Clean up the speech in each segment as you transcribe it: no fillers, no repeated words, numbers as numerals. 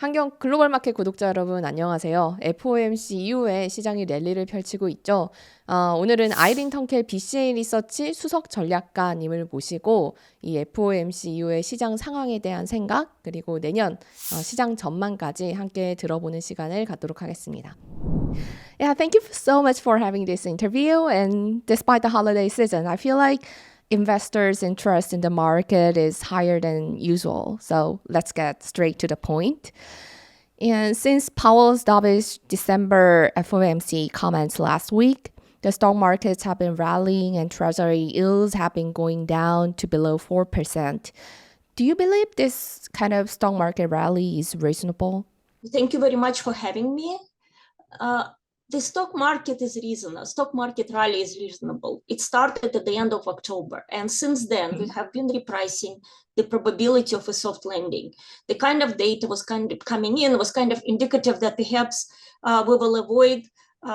한경글로벌마켓 구독자 여러분 안녕하세요. FOMC 이후에 시장이 랠리를 펼치고 있죠. 오늘은 아이린 턴켈 BCA리서치 수석전략가님을 모시고 이 FOMC 이후의 시장 상황에 대한 생각 그리고 내년 시장 전망까지 함께 들어보는 시간을 갖도록 하겠습니다. Yeah, thank you so much for having this interview. And despite the holiday season, I feel like investors' interest in the market is higher than usual. So let's get straight to the point. And since Powell's dovish December FOMC comments last week, the stock markets have been rallying and treasury yields have been going down to below 4%. Do you believe this kind of stock market rally is reasonable? Thank you very much for having me. The stock market is reasonable. Stock market rally is reasonable. It started at the end of October, and since then we have been repricing the probability of a soft landing. The kind of data was kind of coming in was kind of indicative that perhaps we will avoid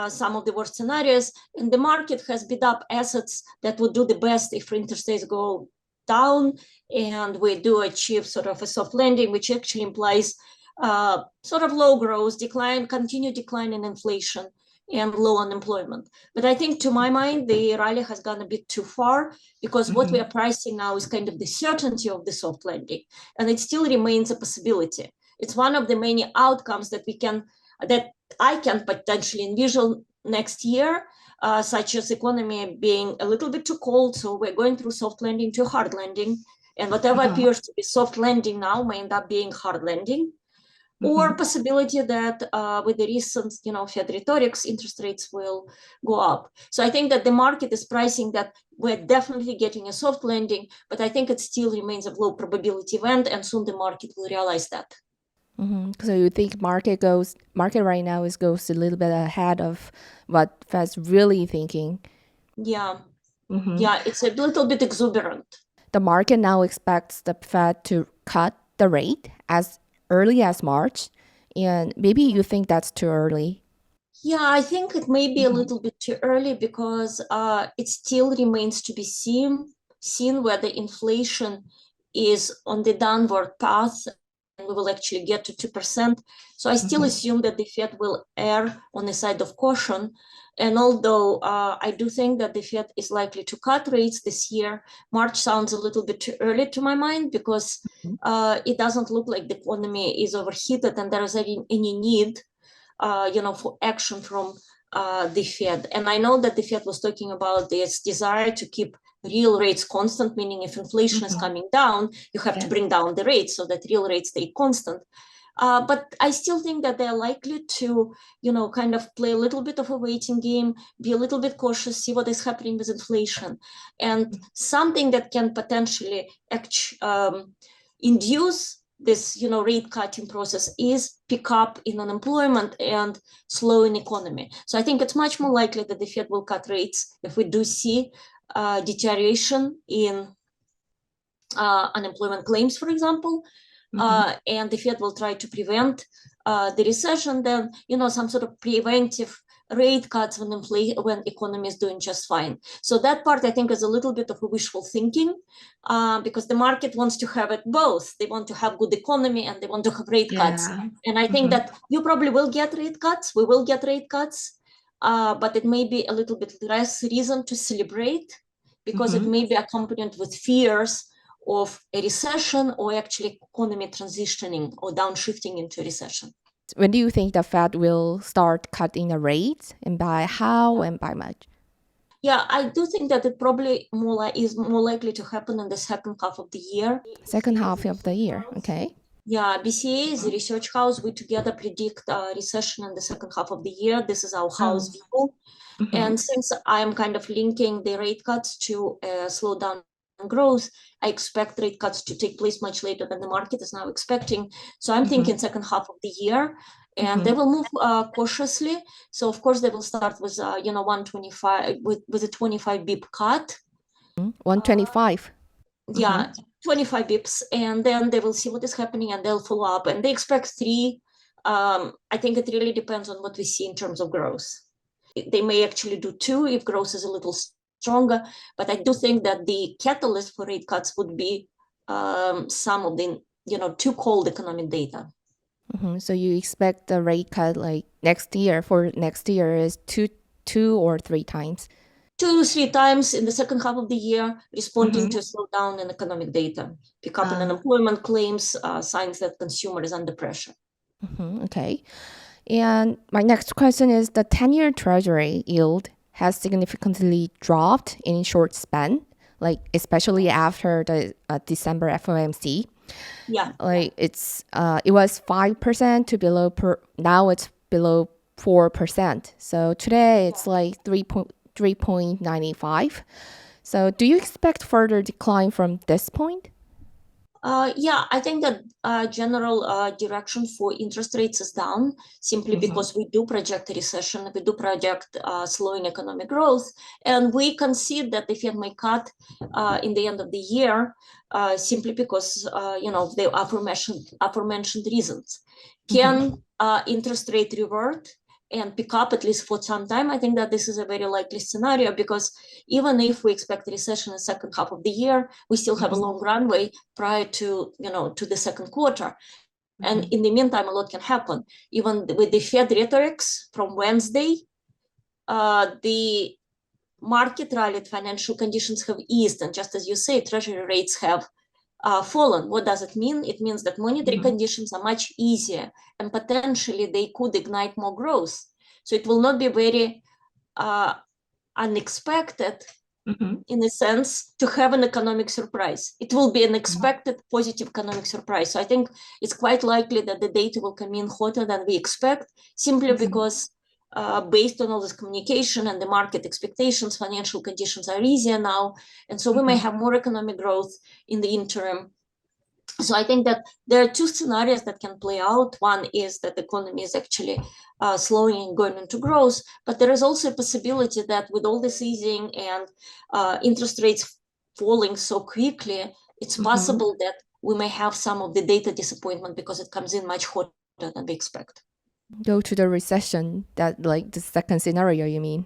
some of the worst scenarios, and the market has bid up assets that would do the best if interest rates go down, and we do achieve sort of a soft landing, which actually implies sort of low growth, continued decline in inflation, and low unemployment. But I think, to my mind, the rally has gone a bit too far, because what we are pricing now is kind of the certainty of the soft landing, and it still remains a possibility. It's one of the many outcomes that I can potentially envision next year, such as economy being a little bit too cold, so we're going through soft landing to hard landing, and whatever appears to be soft landing now may end up being hard landing. Or possibility that with the recent, Fed rhetorics, interest rates will go up. So I think that the market is pricing that we're definitely getting a soft landing, but I think it still remains a low probability event, and soon the market will realize that. So you think market right now goes a little bit ahead of what Fed's really thinking? Yeah, yeah, it's a little bit exuberant. The market now expects the Fed to cut the rate as early as March, and maybe you think that's too early. Yeah, I think it may be a little bit too early, because it still remains to be seen whether inflation is on the downward path and we will actually get to 2%. So I still assume that the Fed will err on the side of caution. And although I do think that the Fed is likely to cut rates this year, March sounds a little bit too early to my mind, because it doesn't look like the economy is overheated and there is any need for action from the Fed. And I know that the Fed was talking about this desire to keep real rates constant, meaning if inflation is coming down, you have to bring down the rates so that real rates stay constant. But I still think that they're likely to, kind of play a little bit of a waiting game, be a little bit cautious, see what is happening with inflation. And something that can potentially induce this, rate cutting process is pick up in unemployment and slow in economy. So I think it's much more likely that the Fed will cut rates if we do see deterioration in unemployment claims, for example, and the Fed will try to prevent the recession. Then, some sort of preventive rate cuts when economy is doing just fine. So that part, I think, is a little bit of a wishful thinking, because the market wants to have it both. They want to have good economy and they want to have rate cuts. And I think that you probably will get rate cuts. We will get rate cuts, but it may be a little bit less reason to celebrate, because it may be accompanied with fears of a recession or actually economy transitioning or downshifting into recession. When do you think the Fed will start cutting the rates, and by how and by much? Yeah, I do think that it probably is more likely to happen in the second half of the year. Second half of the year, okay. Yeah, BCA is a research house. We together predict recession in the second half of the year. This is our house view. And since I'm kind of linking the rate cuts to slowdown growth, I expect rate cuts to take place much later than the market is now expecting. So I'm thinking second half of the year, and they will move cautiously. So of course they will start with 125 with a 25 bip cut. 125. Yeah, 25 bips, and then they will see what is happening and they'll follow up. And they expect 3. I think it really depends on what we see in terms of growth. They may actually do 2 if growth is a little stronger, but I do think that the catalyst for rate cuts would be some of the too cold economic data. So you expect the rate cut like next year is two or three times. 2 to 3 times in the second half of the year, responding to a slowdown in economic data, pick up in unemployment claims, signs that consumer is under pressure. Okay. And my next question is the 10-year treasury yield has significantly dropped in short span, like especially after the December FOMC. Yeah. Like it was 5% to now it's below 4%. So today it's like 3.95. So do you expect further decline from this point? Yeah, I think that general direction for interest rates is down simply because we do project a recession, we do project slowing economic growth, and we concede that the Fed may cut in the end of the year simply because the aforementioned reasons. Can interest rate revert and pick up at least for some time? I think that this is a very likely scenario because even if we expect a recession in the second half of the year, we still have a long runway prior to the second quarter. And in the meantime, a lot can happen. Even with the Fed rhetorics from Wednesday, the market rallied, financial conditions have eased, and just as you say, treasury rates have fallen. What does it mean? It means that monetary conditions are much easier, and potentially they could ignite more growth. So it will not be very unexpected in a sense to have an economic surprise. It will be an expected positive economic surprise. So I think it's quite likely that the data will come in hotter than we expect, simply because based on all this communication and the market expectations, financial conditions are easier now. And so we may have more economic growth in the interim. So I think that there are two scenarios that can play out. One is that the economy is actually slowing and going into growth, but there is also a possibility that with all this easing and interest rates falling so quickly, it's possible that we may have some of the data disappointment because it comes in much hotter than we expect. Go to the recession, that like the second scenario, you mean?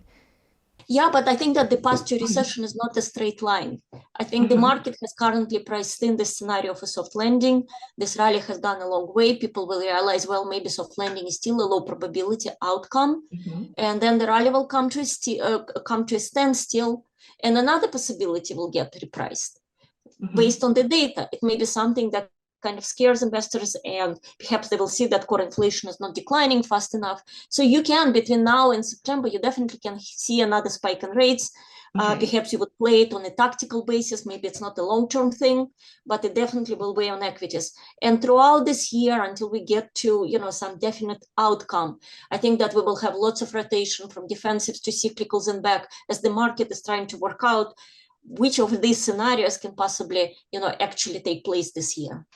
Yeah, but I think that the path to recession is not a straight line. I think the market has currently priced in the scenario of a soft landing. This rally has gone a long way. People will realize, well, maybe soft landing is still a low probability outcome. And then the rally will come to a standstill. And another possibility will get repriced based on the data. It may be something that kind of scares investors, and perhaps they will see that core inflation is not declining fast enough. So you can, between now and September, you definitely can see another spike in rates. Perhaps you would play it on a tactical basis. Maybe it's not a long-term thing, but it definitely will weigh on equities. And throughout this year, until we get to some definite outcome, I think that we will have lots of rotation from defensives to cyclicals and back as the market is trying to work out which of these scenarios can possibly actually take place this year.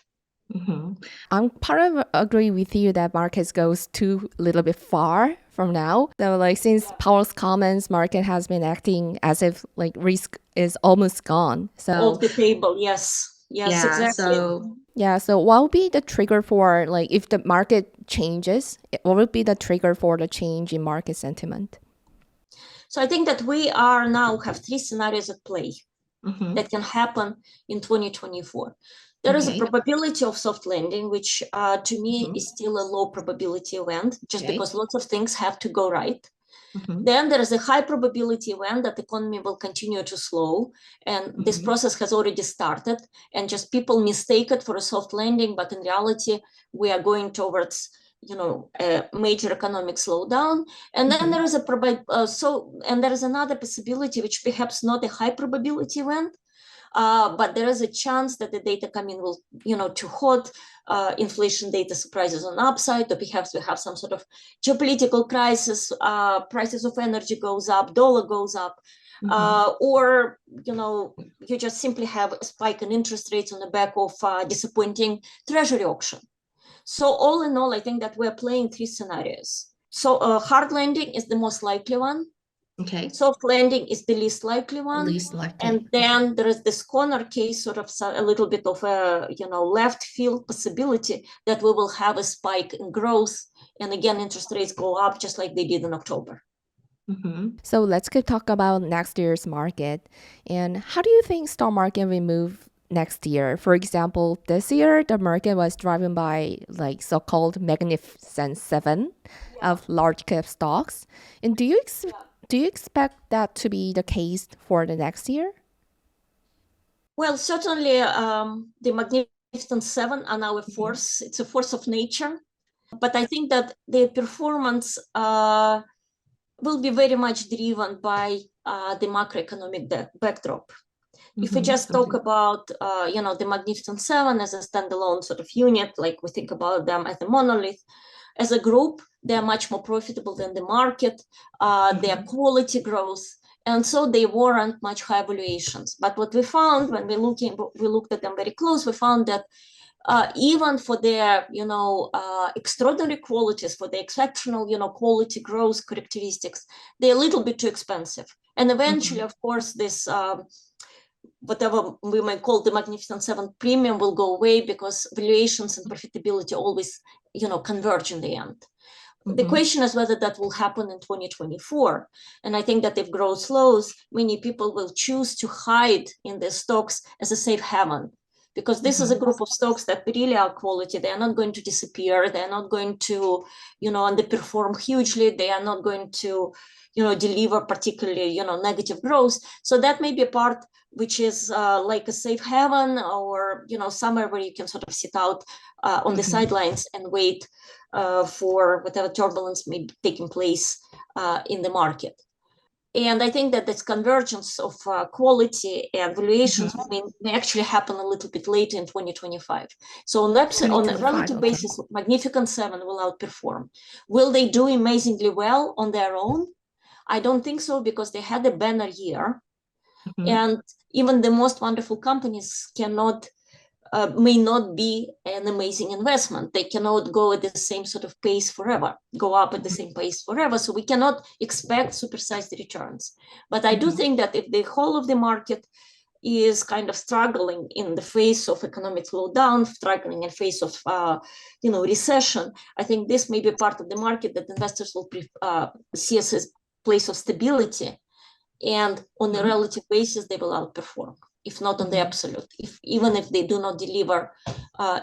I'm part of agree with you that markets goes too little bit far from now. So like since Powell's comments, market has been acting as if like risk is almost gone. So off the table, yes, exactly. So what would be the trigger for like if the market changes? What would be the trigger for the change in market sentiment? So I think that we are now have three scenarios at play that can happen in 2024. There is a probability of soft landing, which to me is still a low probability event, just because lots of things have to go right. Then there is a high probability event that the economy will continue to slow, and this process has already started, and just people mistake it for a soft landing, but in reality, we are going towards a major economic slowdown. And then there is there is another possibility, which perhaps not a high probability event, but there is a chance that the data coming will, too hot, inflation data surprises on upside, or perhaps we have some sort of geopolitical crisis, prices of energy goes up, dollar goes up, or, you just simply have a spike in interest rates on the back of disappointing treasury auction. So all in all, I think that we're playing three scenarios. So hard landing is the most likely one. Soft landing is the least likely one. And then there is this corner case, sort of a little bit of a left field possibility that we will have a spike in growth, and again interest rates go up just like they did in October. So let's talk about next year's market. And how do you think stock market will move next year? For example, this year, the market was driven by like so-called Magnificent Seven of large cap stocks. And do you expect that to be the case for the next year? Well, certainly the Magnificent Seven are now a force. It's a force of nature. But I think that the performance will be very much driven by the macroeconomic backdrop. If we just talk about, the Magnificent Seven as a standalone sort of unit, like we think about them as a monolith, as a group, they are much more profitable than the market. Their quality growth, and so they warrant much higher valuations. But what we found when we looked at them very close, we found that even for their, extraordinary qualities, for the exceptional, quality growth characteristics, they're a little bit too expensive. And eventually, of course, this whatever we might call the Magnificent Seven premium will go away because valuations and profitability always, converge in the end. The question is whether that will happen in 2024. And I think that if growth slows, many people will choose to hide in their stocks as a safe haven. Because this is a group of stocks that really are quality. They are not going to disappear. They are not going to, underperform hugely. They are not going to, deliver particularly, negative growth. So that may be a part which is like a safe haven or, somewhere where you can sort of sit out on the sidelines and wait for whatever turbulence may be taking place in the market. And I think that this convergence of quality and valuations may actually happen a little bit later in 2025. So on a relative basis, Magnificent Seven will outperform. Will they do amazingly well on their own? I don't think so, because they had a banner year. And even the most wonderful companies may not be an amazing investment. They cannot go at the same sort of pace forever, go up at the same pace forever. So we cannot expect supersized returns. But I do think that if the whole of the market is kind of struggling in the face of economic slowdown, struggling in the face of recession, I think this may be part of the market that investors will see as a place of stability. And on a relative basis, they will outperform, if not on the absolute, even if they do not deliver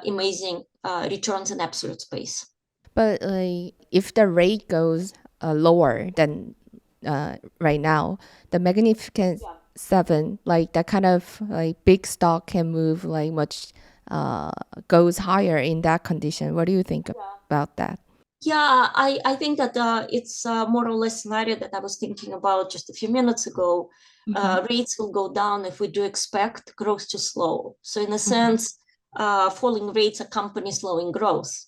amazing returns in absolute space. But if the rate goes lower than right now, the Magnificent Seven, like that kind of like big stock can move like much goes higher in that condition. What do you think about that? Yeah, I think that it's more or less scenario that I was thinking about just a few minutes ago. Rates will go down if we do expect growth to slow. So in a sense, falling rates accompany slowing growth.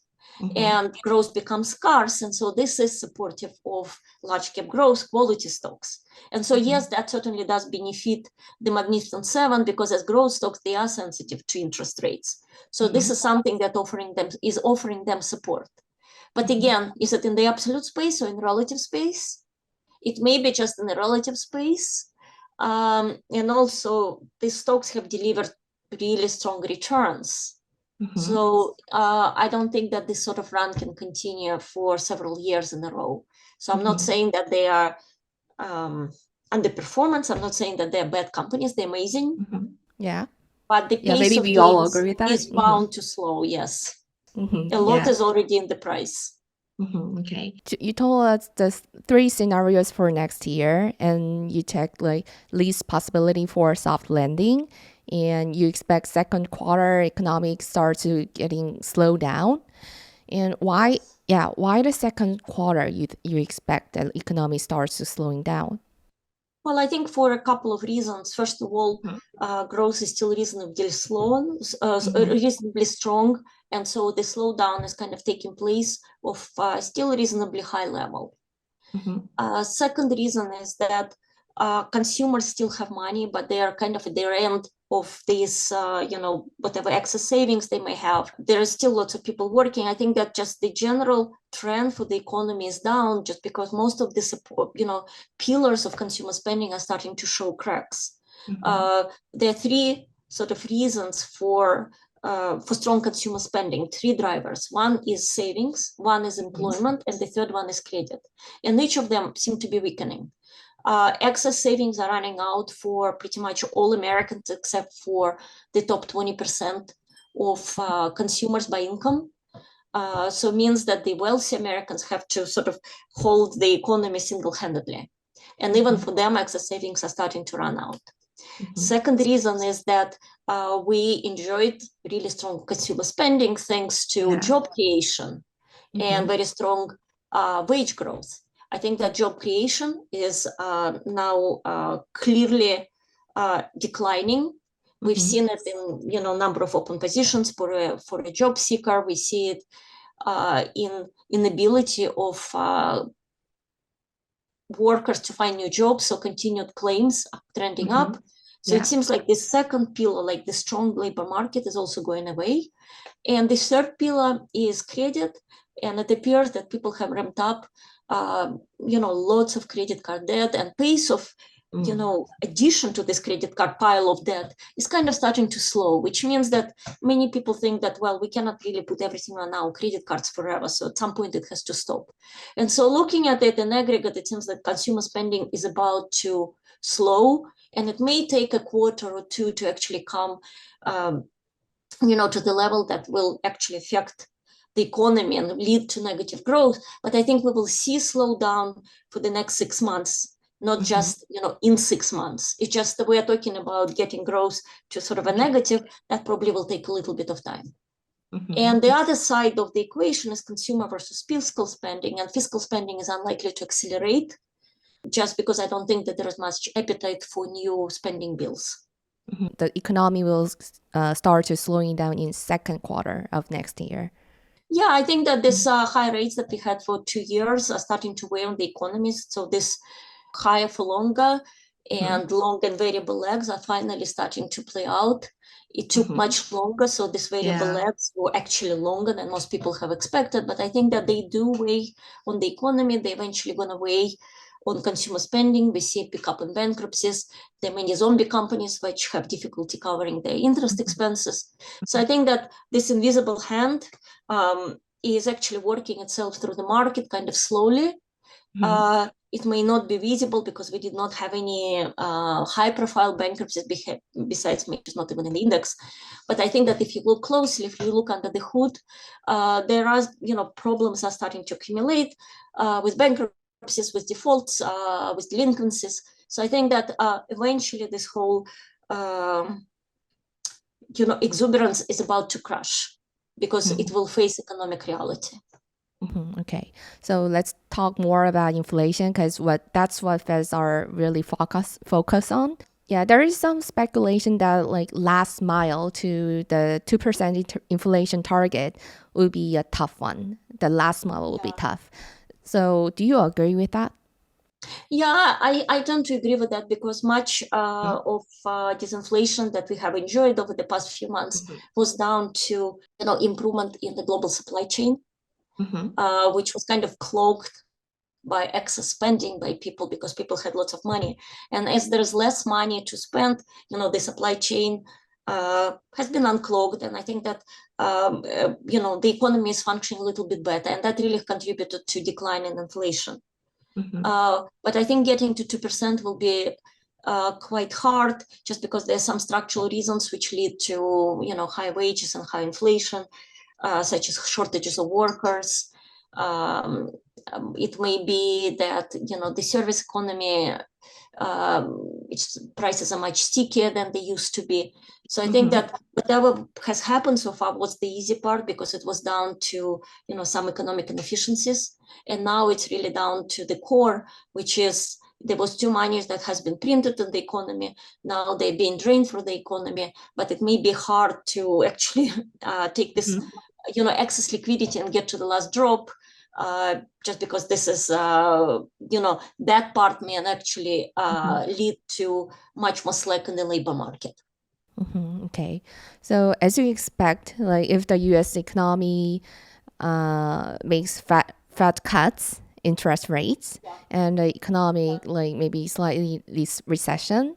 And growth becomes scarce. And so this is supportive of large cap growth quality stocks. And so, yes, that certainly does benefit the Magnificent Seven, because as growth stocks, they are sensitive to interest rates. So this is something that is offering them support. But again, is it in the absolute space or in relative space? It may be just in the relative space. And also, these stocks have delivered really strong returns. So I don't think that this sort of run can continue for several years in a row. So I'm not saying that they are underperformance. I'm not saying that they're bad companies. They're amazing. Yeah. But the pace maybe of we all gains agree with that. is bound to slow, yes. A lot is already in the price. Okay. You told us the 3 scenarios for next year, and you checked like least possibility for soft landing, and you expect second quarter economic start to getting slowed down. And why the second quarter you expect that economy starts to slowing down? Well, I think for a couple of reasons. First of all, growth is still reasonably slow, reasonably strong. And so the slowdown is kind of taking place of still reasonably high level. Second reason is that consumers still have money, but they are kind of at their end of this, whatever excess savings they may have. There are still lots of people working. I think that just the general trend for the economy is down, just because most of the support, pillars of consumer spending are starting to show cracks. There are 3 sort of reasons for strong consumer spending, 3 drivers. One is savings, one is employment, and the third one is credit. And each of them seem to be weakening. Excess savings are running out for pretty much all Americans except for the top 20% of consumers by income. So it means that the wealthy Americans have to sort of hold the economy single-handedly. And even for them, excess savings are starting to run out. Second reason is that we enjoyed really strong consumer spending thanks to job creation and very strong wage growth. I think that job creation is now clearly declining. We've seen it in number of open positions for a job seeker. We see it in inability of workers to find new jobs, so continued claims are trending up. So it seems like the second pillar, like the strong labor market, is also going away. And the third pillar is credit, and it appears that people have ramped up, lots of credit card debt, and pace of addition to this credit card pile of debt is kind of starting to slow, which means that many people think that, well, we cannot really put everything on our credit cards forever. So at some point it has to stop. And so looking at it in aggregate, it seems that consumer spending is about to slow, and it may take a quarter or two to actually come, to the level that will actually affect the economy and lead to negative growth. But I think we will see slowdown for the next 6 months. Not just, in 6 months. It's just that we are talking about getting growth to sort of a negative. That probably will take a little bit of time. And the other side of the equation is consumer versus fiscal spending. And fiscal spending is unlikely to accelerate just because I don't think that there is much appetite for new spending bills. The economy will start to slowing down in second quarter of next year. Yeah, I think that this high rates that we had for 2 years are starting to weigh on the economies. So this higher for longer and long and variable legs are finally starting to play out. It took much longer, so these variable legs were actually longer than most people have expected, but I think that they do weigh on the economy. They're eventually going to weigh on consumer spending. We see a pickup in bankruptcies. There are many zombie companies which have difficulty covering their interest expenses. So I think that this invisible hand is actually working itself through the market kind of slowly. It may not be visible because we did not have any high-profile bankruptcies besides majors, not even in the index. But I think that if you look closely, if you look under the hood, there are, problems are starting to accumulate with bankruptcies, with defaults, with delinquencies. So I think that eventually this whole, exuberance is about to crash because it will face economic reality. Okay, so let's talk more about inflation because that's what Feds are really focus on. Yeah, there is some speculation that like last mile to the 2% inflation target will be a tough one. The last mile will be tough. So do you agree with that? Yeah, I tend to agree with that because much of disinflation that we have enjoyed over the past few months was down to improvement in the global supply chain. Which was kind of clogged by excess spending by people because people had lots of money. And as there's less money to spend, the supply chain has been unclogged. And I think that, the economy is functioning a little bit better. And that really contributed to decline in inflation. But I think getting to 2% will be quite hard just because there's some structural reasons which lead to, high wages and high inflation. Such as shortages of workers. It may be that the service economy, its prices are much stickier than they used to be. So I think that whatever has happened so far was the easy part because it was down to some economic inefficiencies, and now it's really down to the core, which is there was too money that has been printed in the economy. Now they're being drained from the economy, but it may be hard to actually take this excess liquidity and get to the last drop, just because this is, that part may actually lead to much more slack in the labor market. Okay, so as you expect, like if the U.S. economy makes fat cuts, interest rates, and the economic like maybe slightly recession,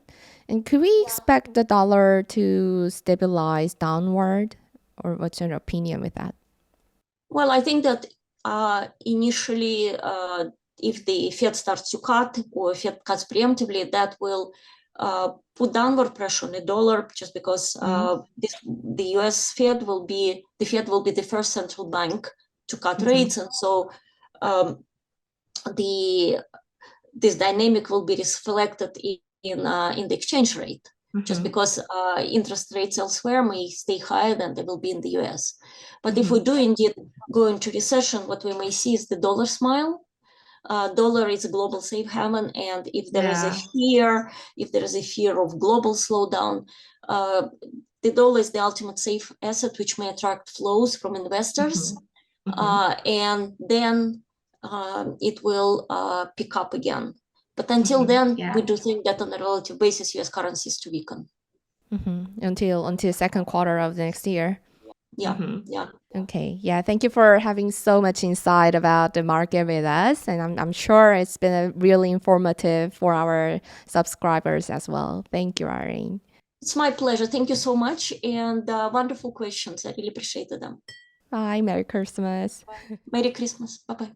and could we expect the dollar to stabilize downward? Or what's your opinion with that? Well, I think that initially if the Fed starts to cut or Fed cuts preemptively, that will put downward pressure on the dollar, just because the U.S. Fed will be the first central bank to cut rates, and so this dynamic will be reflected in the exchange rate, just because interest rates elsewhere may stay higher than they will be in the U.S. But if we do indeed go into recession, what we may see is the dollar smile. Dollar is a global safe haven, and if there is a fear of global slowdown, the dollar is the ultimate safe asset, which may attract flows from investors, and then it will pick up again. But until then, we do think that on a relative basis, U.S. currency is to weaken. Until second quarter of next year. Yeah. Okay. Yeah. Thank you for having so much insight about the market with us. And I'm sure it's been really informative for our subscribers as well. Thank you, Irene. It's my pleasure. Thank you so much. And wonderful questions. I really appreciated them. Bye. Merry Christmas. Merry Christmas. Bye-bye.